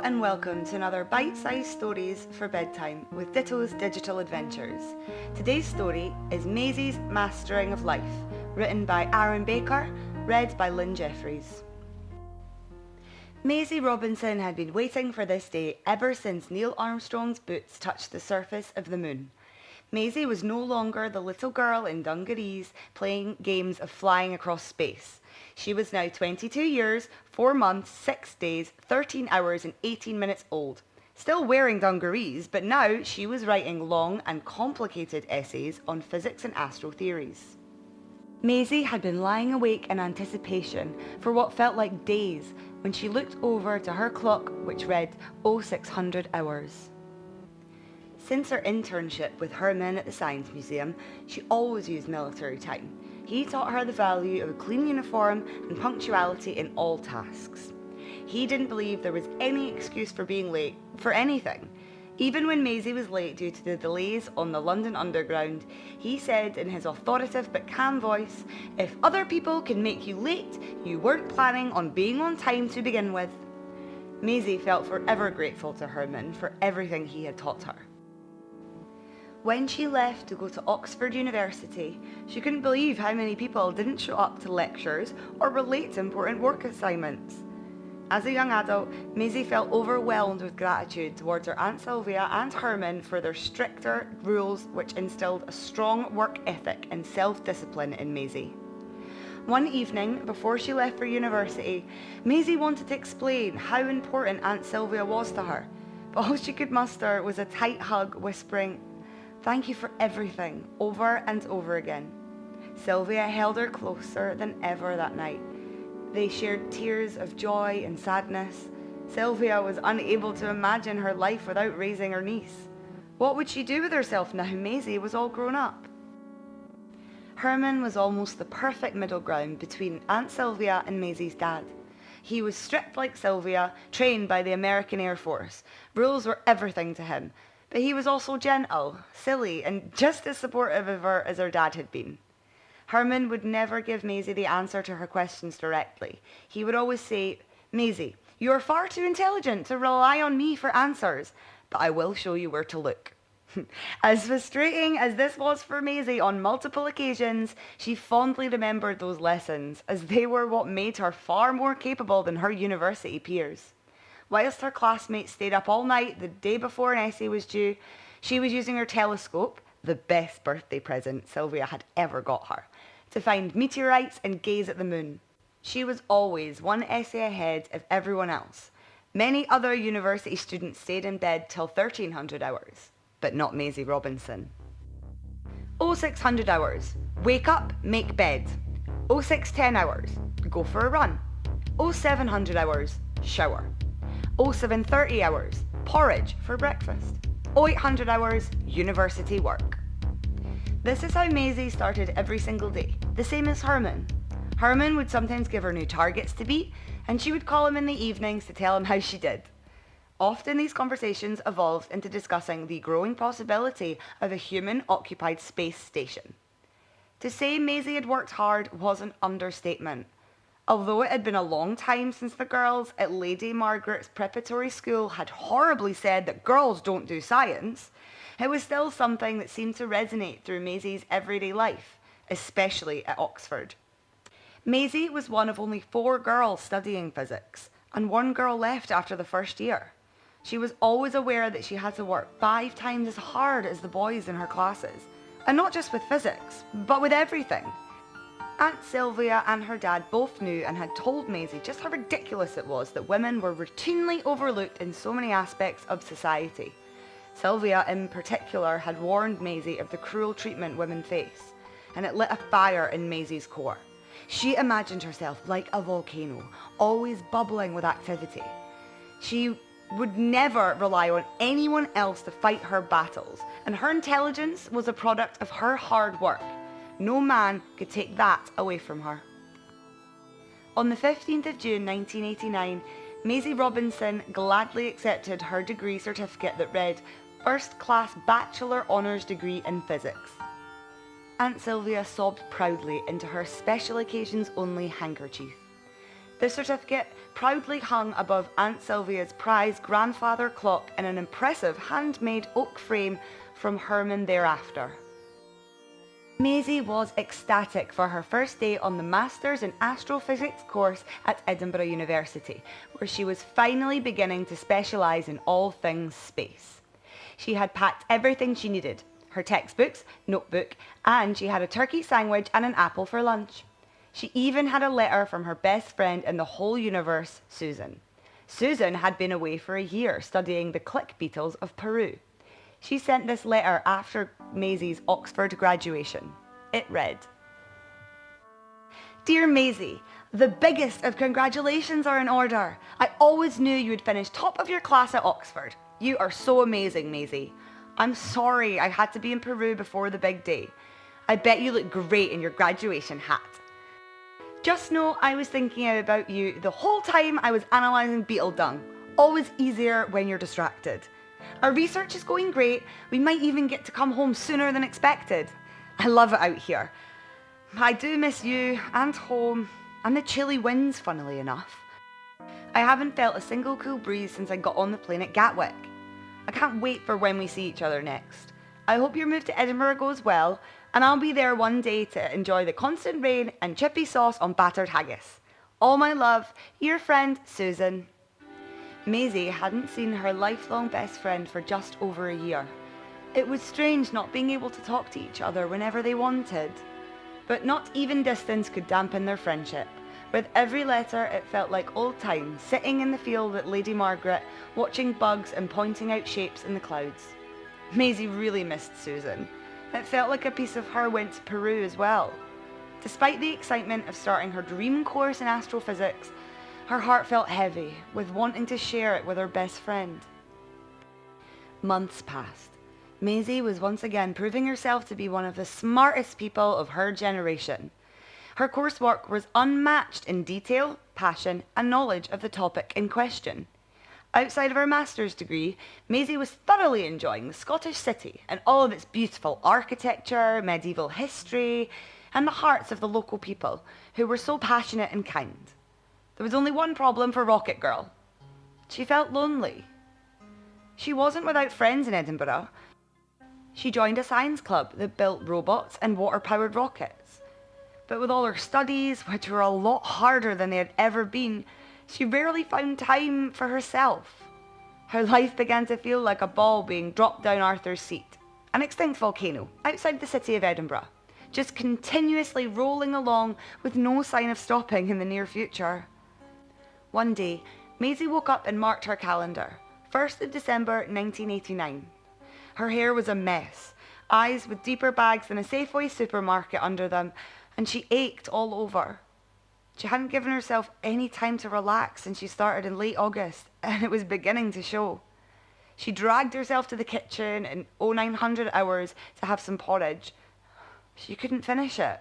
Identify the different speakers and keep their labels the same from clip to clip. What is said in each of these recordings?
Speaker 1: and welcome to another Bite-Size Stories for Bedtime with Ditto's Digital Adventures. Today's story is Maisie's Mastering of Life, written by Aaron Baker, read by Lynne Jefferies. Maisie Robinson had been waiting for this day ever since Neil Armstrong's boots touched the surface of the moon. Maisie was no longer the little girl in dungarees playing games of flying across space. She was now 22 years, 4 months, 6 days, 13 hours and 18 minutes old. Still wearing dungarees, but now she was writing long and complicated essays on physics and astro theories. Maisie had been lying awake in anticipation for what felt like days when she looked over to her clock, which read 0600 hours. Since her internship with Herman at the Science Museum, she always used military time. He taught her the value of a clean uniform and punctuality in all tasks. He didn't believe there was any excuse for being late for anything. Even when Maisie was late due to the delays on the London Underground, he said in his authoritative but calm voice, "If other people can make you late, you weren't planning on being on time to begin with." Maisie felt forever grateful to Herman for everything he had taught her. When she left to go to Oxford University, she couldn't believe how many people didn't show up to lectures or were late to important work assignments. As a young adult, Maisie felt overwhelmed with gratitude towards her Aunt Sylvia and Herman for their stricter rules, which instilled a strong work ethic and self-discipline in Maisie. One evening, before she left for university, Maisie wanted to explain how important Aunt Sylvia was to her, but all she could muster was a tight hug whispering, "Thank you for everything," over and over again. Sylvia held her closer than ever that night. They shared tears of joy and sadness. Sylvia was unable to imagine her life without raising her niece. What would she do with herself now Maisie was all grown up? Herman was almost the perfect middle ground between Aunt Sylvia and Maisie's dad. He was strict like Sylvia, trained by the American Air Force. Rules were everything to him. But he was also gentle, silly, and just as supportive of her as her dad had been. Herman would never give Maisie the answer to her questions directly. He would always say, "Maisie, you are far too intelligent to rely on me for answers, but I will show you where to look." As frustrating as this was for Maisie on multiple occasions, she fondly remembered those lessons, as they were what made her far more capable than her university peers. Whilst her classmates stayed up all night the day before an essay was due, she was using her telescope, the best birthday present Sylvia had ever got her, to find meteorites and gaze at the moon. She was always one essay ahead of everyone else. Many other university students stayed in bed till 1300 hours, but not Maisie Robinson. 0600 hours, wake up, make bed. 0610 hours, go for a run. 0700 hours, shower. 0730 hours, porridge for breakfast. 0800 hours, university work. This is how Maisie started every single day, the same as Herman. Herman would sometimes give her new targets to beat, and she would call him in the evenings to tell him how she did. Often these conversations evolved into discussing the growing possibility of a human-occupied space station. To say Maisie had worked hard was an understatement. Although it had been a long time since the girls at Lady Margaret's preparatory school had horribly said that girls don't do science, it was still something that seemed to resonate through Maisie's everyday life, especially at Oxford. Maisie was one of only 4 girls studying physics, and 1 girl left after the first year. She was always aware that she had to work 5 times as hard as the boys in her classes, and not just with physics, but with everything. Aunt Sylvia and her dad both knew and had told Maisie just how ridiculous it was that women were routinely overlooked in so many aspects of society. Sylvia in particular had warned Maisie of the cruel treatment women face, and it lit a fire in Maisie's core. She imagined herself like a volcano, always bubbling with activity. She would never rely on anyone else to fight her battles, and her intelligence was a product of her hard work. No man could take that away from her. On the 15th of June 1989, Maisie Robinson gladly accepted her degree certificate that read First Class Bachelor Honours Degree in Physics. Aunt Sylvia sobbed proudly into her special occasions only handkerchief. The certificate proudly hung above Aunt Sylvia's prized grandfather clock in an impressive handmade oak frame from Herman thereafter. Maisie was ecstatic for her first day on the Masters in Astrophysics course at Edinburgh University, where she was finally beginning to specialise in all things space. She had packed everything she needed, her textbooks, notebook, and she had a turkey sandwich and an apple for lunch. She even had a letter from her best friend in the whole universe, Susan. Susan had been away for a year studying the click beetles of Peru. She sent this letter after Maisie's Oxford graduation. It read, "Dear Maisie, the biggest of congratulations are in order. I always knew you would finish top of your class at Oxford. You are so amazing, Maisie. I'm sorry I had to be in Peru before the big day. I bet you look great in your graduation hat. Just know I was thinking about you the whole time I was analysing beetle dung. Always easier when you're distracted. Our research is going great. We might even get to come home sooner than expected. I love it out here. I do miss you and home and the chilly winds, funnily enough. I haven't felt a single cool breeze since I got on the plane at Gatwick. I can't wait for when we see each other next. I hope your move to Edinburgh goes well, and I'll be there one day to enjoy the constant rain and chippy sauce on battered haggis. All my love, your friend, Susan." Maisie hadn't seen her lifelong best friend for just over a year. It was strange not being able to talk to each other whenever they wanted. But not even distance could dampen their friendship. With every letter, it felt like old times, sitting in the field at Lady Margaret, watching bugs and pointing out shapes in the clouds. Maisie really missed Susan. It felt like a piece of her went to Peru as well. Despite the excitement of starting her dream course in astrophysics, her heart felt heavy with wanting to share it with her best friend. Months passed. Maisie was once again proving herself to be one of the smartest people of her generation. Her coursework was unmatched in detail, passion, and knowledge of the topic in question. Outside of her master's degree, Maisie was thoroughly enjoying the Scottish city and all of its beautiful architecture, medieval history, and the hearts of the local people, who were so passionate and kind. There was only one problem for Rocket Girl. She felt lonely. She wasn't without friends in Edinburgh. She joined a science club that built robots and water-powered rockets. But with all her studies, which were a lot harder than they had ever been, she rarely found time for herself. Her life began to feel like a ball being dropped down Arthur's Seat, an extinct volcano outside the city of Edinburgh, just continuously rolling along with no sign of stopping in the near future. One day, Maisie woke up and marked her calendar, 1st of December 1989. Her hair was a mess, eyes with deeper bags than a Safeway supermarket under them, and she ached all over. She hadn't given herself any time to relax since she started in late August, and it was beginning to show. She dragged herself to the kitchen in 0900 hours to have some porridge. She couldn't finish it.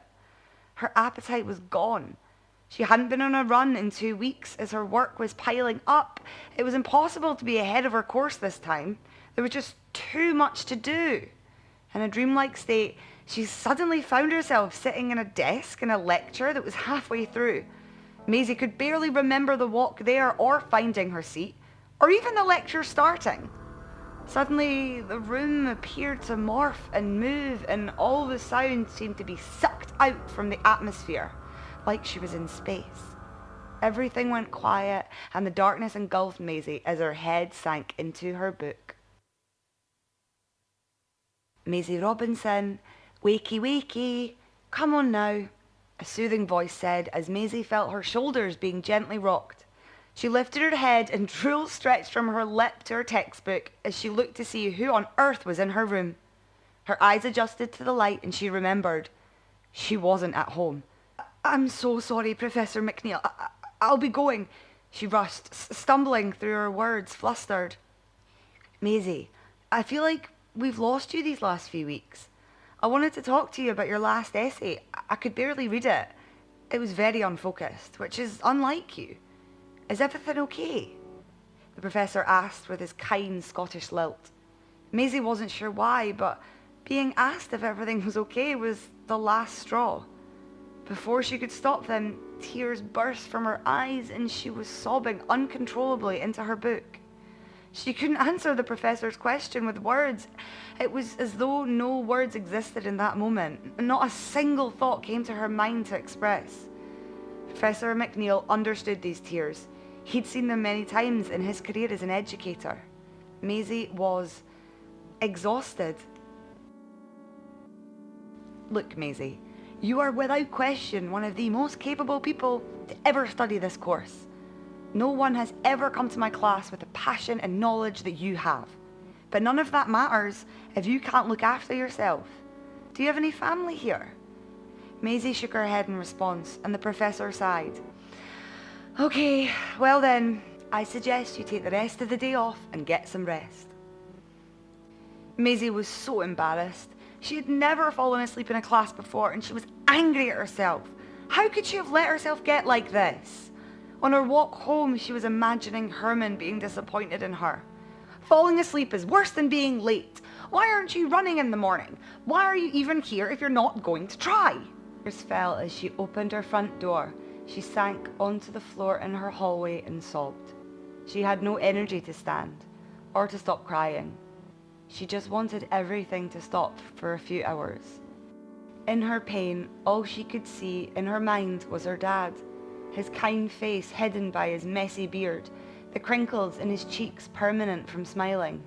Speaker 1: Her appetite was gone. She hadn't been on a run in 2 weeks as her work was piling up. It was impossible to be ahead of her course this time. There was just too much to do. In a dreamlike state, she suddenly found herself sitting in a desk in a lecture that was halfway through. Maisie could barely remember the walk there or finding her seat, or even the lecture starting. Suddenly, the room appeared to morph and move, and all the sound seemed to be sucked out from the atmosphere, like she was in space. Everything went quiet, and the darkness engulfed Maisie as her head sank into her book. "Maisie Robinson, wakey wakey, come on now," a soothing voice said as Maisie felt her shoulders being gently rocked. She lifted her head and drool stretched from her lip to her textbook as she looked to see who on earth was in her room. Her eyes adjusted to the light and she remembered. She wasn't at home. "I'm so sorry, Professor McNeil. I'll be going," she rushed, stumbling through her words, flustered. "Maisie, I feel like we've lost you these last few weeks. I wanted to talk to you about your last essay. I could barely read it. It was very unfocused, which is unlike you. Is everything okay?" the professor asked with his kind Scottish lilt. Maisie wasn't sure why, but being asked if everything was okay was the last straw. Before she could stop them, Tears burst from her eyes and she was sobbing uncontrollably into her book. She couldn't answer the professor's question with words. It was as though no words existed in that moment. Not a single thought came to her mind to express. Professor McNeil understood these tears. He'd seen them many times in his career as an educator. Maisie was exhausted. Look, Maisie, you are without question one of the most capable people to ever study this course. No one has ever come to my class with the passion and knowledge that you have. But none of that matters if you can't look after yourself. Do you have any family here? Maisie shook her head in response, and the professor sighed. Okay, well then, I suggest you take the rest of the day off and get some rest. Maisie was so embarrassed. She had never fallen asleep in a class before, and she was angry at herself. How could she have let herself get like this? On her walk home, she was imagining Herman being disappointed in her. Falling asleep is worse than being late. Why aren't you running in the morning? Why are you even here if you're not going to try? Tears fell as she opened her front door. She sank onto the floor in her hallway and sobbed. She had no energy to stand or to stop crying. She just wanted everything to stop for a few hours. In her pain, all she could see in her mind was her dad. His kind face hidden by his messy beard, the crinkles in his cheeks permanent from smiling.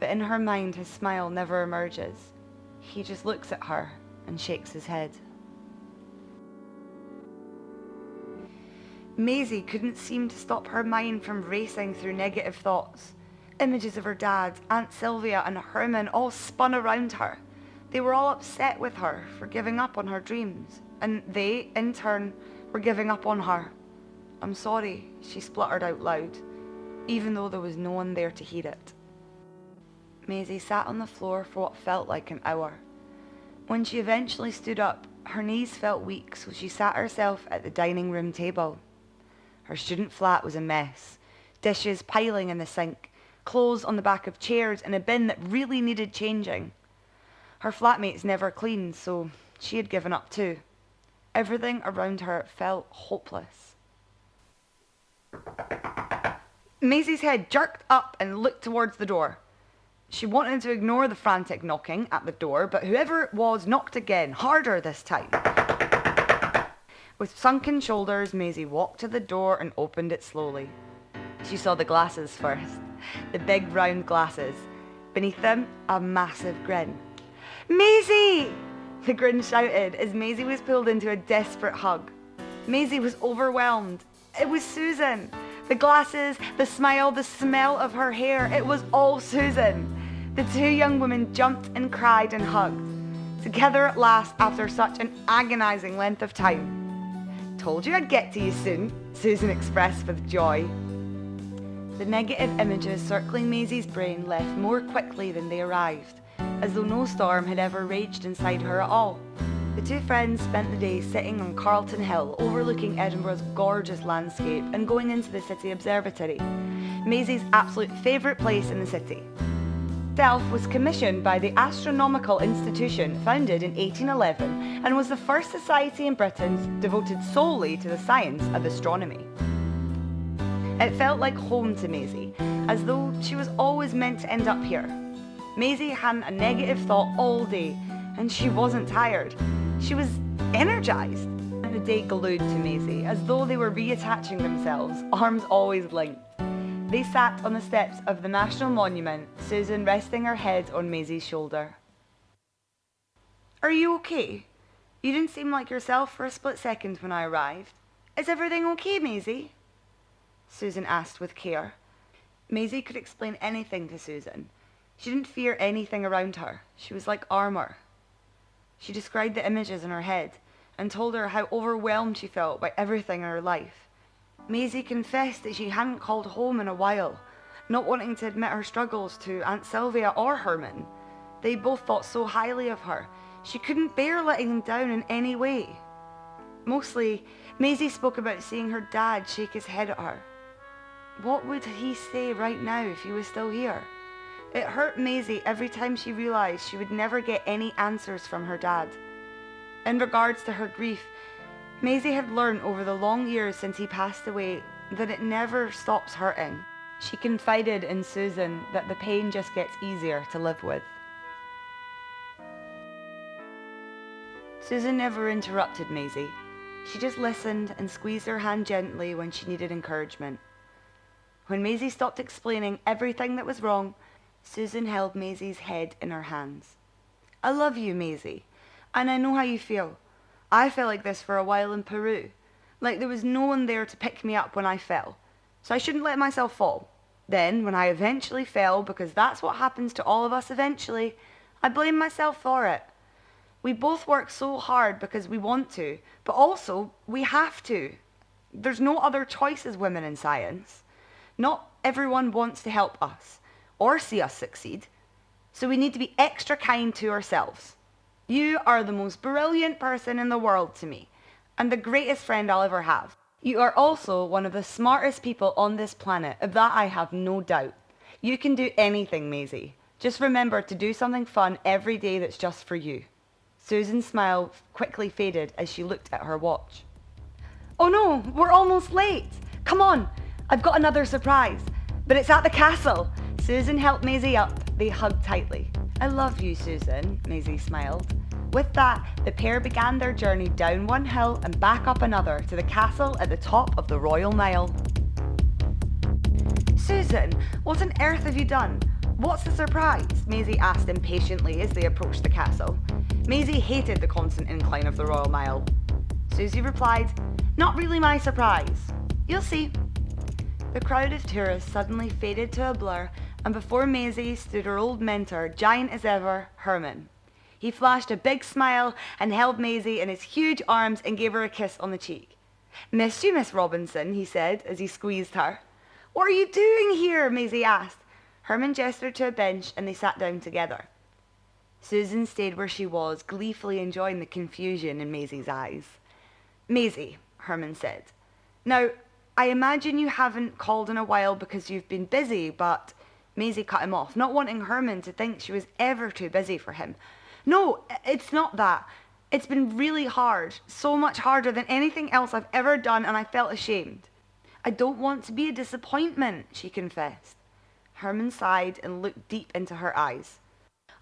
Speaker 1: But in her mind, his smile never emerges. He just looks at her and shakes his head. Maisie couldn't seem to stop her mind from racing through negative thoughts. Images of her dad, Aunt Sylvia, and Herman all spun around her. They were all upset with her for giving up on her dreams, and they, in turn, were giving up on her. I'm sorry, she spluttered out loud, even though there was no one there to hear it. Maisie sat on the floor for what felt like an hour. When she eventually stood up, her knees felt weak, so she sat herself at the dining room table. Her student flat was a mess. Dishes piling in the sink, clothes on the back of chairs, and a bin that really needed changing. Her flatmates never cleaned, so she had given up too. Everything around her felt hopeless. Maisie's head jerked up and looked towards the door. She wanted to ignore the frantic knocking at the door, but whoever it was knocked again, harder this time. With sunken shoulders, Maisie walked to the door and opened it slowly. She saw the glasses first, the big round glasses. Beneath them, a massive grin. Maisie! The grin shouted as Maisie was pulled into a desperate hug. Maisie was overwhelmed. It was Susan. The glasses, the smile, the smell of her hair, it was all Susan. The two young women jumped and cried and hugged. Together at last after such an agonizing length of time. Told you I'd get to you soon, Susan expressed with joy. The negative images circling Maisie's brain left more quickly than they arrived, as though no storm had ever raged inside her at all. The two friends spent the day sitting on Carlton Hill, overlooking Edinburgh's gorgeous landscape and going into the city observatory, Maisie's absolute favourite place in the city. Delft was commissioned by the Astronomical Institution, founded in 1811, and was the first society in Britain devoted solely to the science of astronomy. It felt like home to Maisie, as though she was always meant to end up here. Maisie hadn't a negative thought all day, and she wasn't tired. She was energized. The day glued to Maisie, as though they were reattaching themselves, arms always linked. They sat on the steps of the National Monument, Susan resting her head on Maisie's shoulder. Are you okay? You didn't seem like yourself for a split second when I arrived. Is everything okay, Maisie? Susan asked with care. Maisie could explain anything to Susan. She didn't fear anything around her. She was like armor. She described the images in her head and told her how overwhelmed she felt by everything in her life. Maisie confessed that she hadn't called home in a while, not wanting to admit her struggles to Aunt Sylvia or Herman. They both thought so highly of her. She couldn't bear letting them down in any way. Mostly, Maisie spoke about seeing her dad shake his head at her. What would he say right now if he was still here? It hurt Maisie every time she realised she would never get any answers from her dad. In regards to her grief, Maisie had learned over the long years since he passed away that it never stops hurting. She confided in Susan that the pain just gets easier to live with. Susan never interrupted Maisie. She just listened and squeezed her hand gently when she needed encouragement. When Maisie stopped explaining everything that was wrong, Susan held Maisie's head in her hands. I love you, Maisie, and I know how you feel. I felt like this for a while in Peru, like there was no one there to pick me up when I fell, so I shouldn't let myself fall. Then, when I eventually fell, because that's what happens to all of us eventually, I blamed myself for it. We both work so hard because we want to, but also we have to. There's no other choice as women in science. Not everyone wants to help us or see us succeed, so we need to be extra kind to ourselves. You are the most brilliant person in the world to me, and the greatest friend I'll ever have. You are also one of the smartest people on this planet, of that I have no doubt. You can do anything, Maisie. Just remember to do something fun every day that's just for you. Susan's smile quickly faded as she looked at her watch. Oh no, we're almost late. Come on, I've got another surprise. But it's at the castle. Susan helped Maisie up. They hugged tightly. I love you, Susan, Maisie smiled. With that, the pair began their journey down one hill and back up another to the castle at the top of the Royal Mile. Susan, what on earth have you done? What's the surprise? Maisie asked impatiently as they approached the castle. Maisie hated the constant incline of the Royal Mile. Susie replied, Not really my surprise. You'll see. The crowd of tourists suddenly faded to a blur, and before Maisie stood her old mentor, giant as ever, Herman. He flashed a big smile and held Maisie in his huge arms and gave her a kiss on the cheek. Missed you, Miss Robinson, he said as he squeezed her. What are you doing here? Maisie asked. Herman gestured to a bench and they sat down together. Susan stayed where she was, gleefully enjoying the confusion in Maisie's eyes. Maisie, Herman said. Now, I imagine you haven't called in a while because you've been busy, but... Maisie cut him off, not wanting Herman to think she was ever too busy for him. No, it's not that. It's been really hard, so much harder than anything else I've ever done, and I felt ashamed. I don't want to be a disappointment, she confessed. Herman sighed and looked deep into her eyes.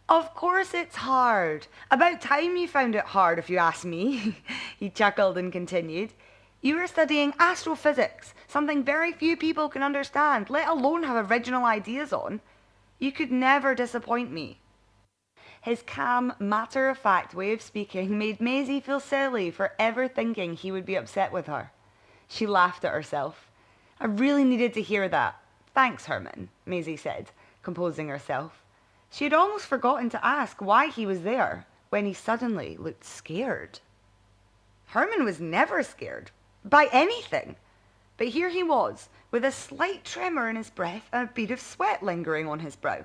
Speaker 1: Of course it's hard. About time you found it hard, if you ask me. He chuckled and continued. You were studying astrophysics, something very few people can understand, let alone have original ideas on. You could never disappoint me. His calm, matter-of-fact way of speaking made Maisie feel silly for ever thinking he would be upset with her. She laughed at herself. I really needed to hear that. Thanks, Herman, Maisie said, composing herself. She had almost forgotten to ask why he was there, when he suddenly looked scared. Herman was never scared, by anything. But here he was, with a slight tremor in his breath and a bead of sweat lingering on his brow.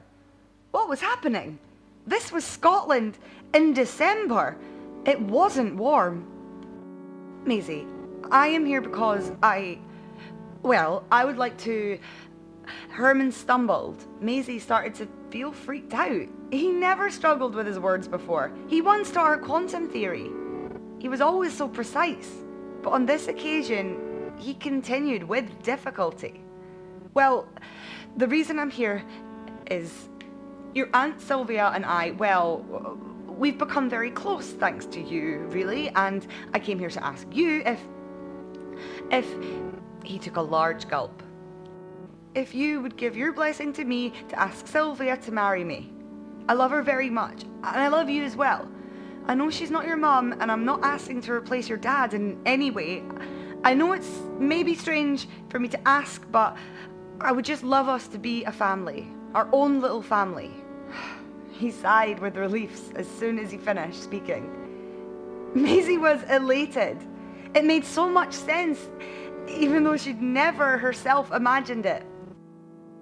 Speaker 1: What was happening? This was Scotland in December. It wasn't warm. Maisie, I am here because I would like to... Herman stumbled. Maisie started to feel freaked out. He never struggled with his words before. He once taught her quantum theory. He was always so precise. But on this occasion, he continued with difficulty. Well, the reason I'm here is your Aunt Sylvia and I, we've become very close thanks to you, really, and I came here to ask you if... He took a large gulp. If you would give your blessing to me to ask Sylvia to marry me. I love her very much, and I love you as well. I know she's not your mum, and I'm not asking to replace your dad in any way. I know it's maybe strange for me to ask, but I would just love us to be a family, our own little family. He sighed with relief as soon as he finished speaking. Maisie was elated. It made so much sense, even though she'd never herself imagined it.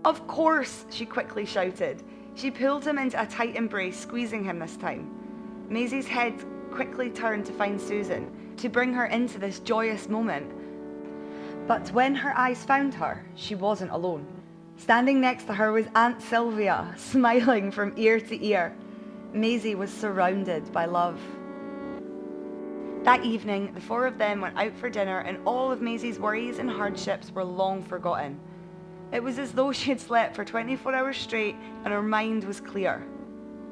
Speaker 1: Of course, she quickly shouted. She pulled him into a tight embrace, squeezing him this time. Maisie's head quickly turned to find Susan, to bring her into this joyous moment. But when her eyes found her, she wasn't alone. Standing next to her was Aunt Sylvia, smiling from ear to ear. Maisie was surrounded by love. That evening, the four of them went out for dinner and all of Maisie's worries and hardships were long forgotten. It was as though she had slept for 24 hours straight and her mind was clear.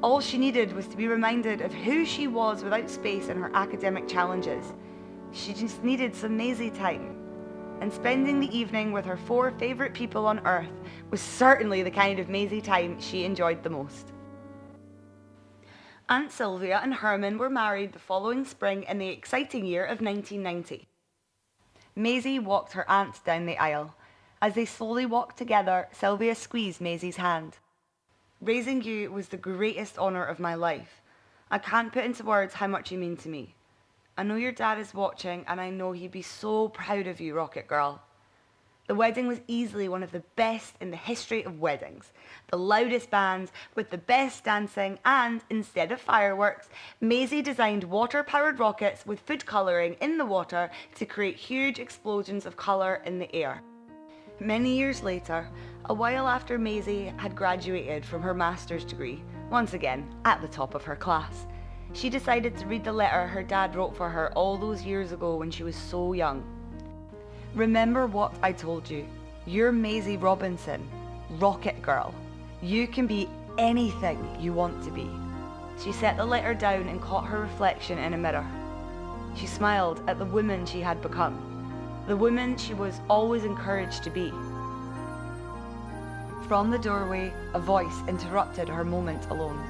Speaker 1: All she needed was to be reminded of who she was without space in her academic challenges. She just needed some Maisie time. And spending the evening with her four favourite people on earth was certainly the kind of Maisie time she enjoyed the most. Aunt Sylvia and Herman were married the following spring in the exciting year of 1990. Maisie walked her aunt down the aisle. As they slowly walked together, Sylvia squeezed Maisie's hand. Raising you was the greatest honour of my life. I can't put into words how much you mean to me. I know your dad is watching and I know he'd be so proud of you, Rocket Girl. The wedding was easily one of the best in the history of weddings. The loudest bands with the best dancing and, instead of fireworks, Maisie designed water-powered rockets with food colouring in the water to create huge explosions of colour in the air. Many years later, a while after Maisie had graduated from her master's degree, once again at the top of her class, she decided to read the letter her dad wrote for her all those years ago when she was so young. Remember what I told you. You're Maisie Robinson, Rocket Girl. You can be anything you want to be. She set the letter down and caught her reflection in a mirror. She smiled at the woman she had become. The woman she was always encouraged to be. From the doorway, a voice interrupted her moment alone.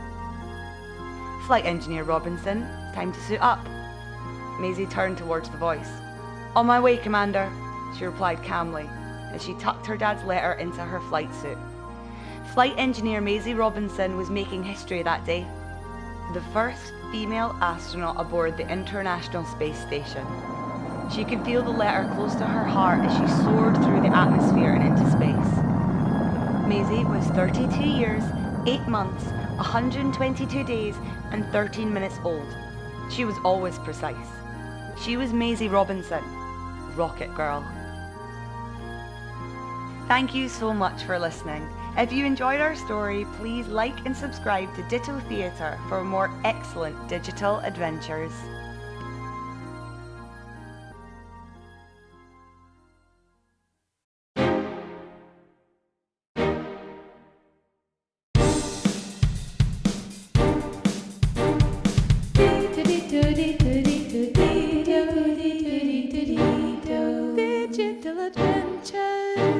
Speaker 1: Flight Engineer Robinson, time to suit up. Maisie turned towards the voice. On my way, Commander, she replied calmly, as she tucked her dad's letter into her flight suit. Flight Engineer Maisie Robinson was making history that day. The first female astronaut aboard the International Space Station. She could feel the letter close to her heart as she soared through the atmosphere and into space. Maisie was 32 years, 8 months, 122 days, and 13 minutes old. She was always precise. She was Maisie Robinson, Rocket Girl. Thank you so much for listening. If you enjoyed our story, please like and subscribe to Ditto Theatre for more excellent digital adventures.
Speaker 2: Digital adventures.